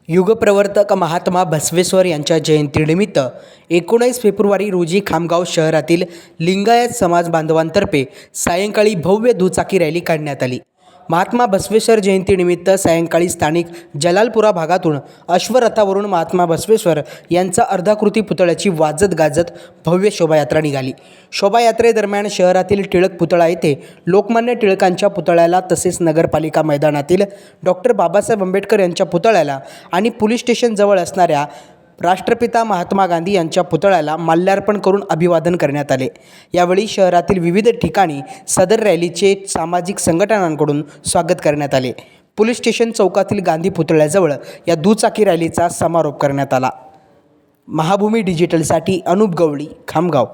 युगप्रवर्तक महात्मा बसवेश्वर यांच्या जयंतीनिमित्त 19 फेब्रुवारी रोजी खामगाव शहरातील लिंगायत समाज बांधवांतर्फे सायंकाळी भव्य दुचाकी रॅली काढण्यात आली। महात्मा बसवेश्वर जयंतीनिमित्त सायंकाळी स्थानिक जलालपुरा भागातून अश्वरथावरून महात्मा बसवेश्वर यांचा अर्धाकृती पुतळ्याची वाजत गाजत भव्य शोभायात्रा निघाली। शोभायात्रेदरम्यान शहरातील टिळक पुतळा येथे लोकमान्य टिळकांच्या पुतळ्याला तसेच नगरपालिका मैदानातील डॉक्टर बाबासाहेब आंबेडकर यांच्या पुतळ्याला आणि पोलीस स्टेशन जवळ असणाऱ्या राष्ट्रपिता महात्मा गांधी यांच्या पुतळ्याला माल्यार्पण करून अभिवादन करण्यात आले। यावेळी शहरातील विविध ठिकाणी सदर रॅलीचे सामाजिक संघटनांकडून स्वागत करण्यात आले। पोलीस स्टेशन चौकातील गांधी पुतळ्याजवळ या दुचाकी रॅलीचा समारोप करण्यात आला। महाभूमी डिजिटलसाठी अनुप गवळी, खामगाव।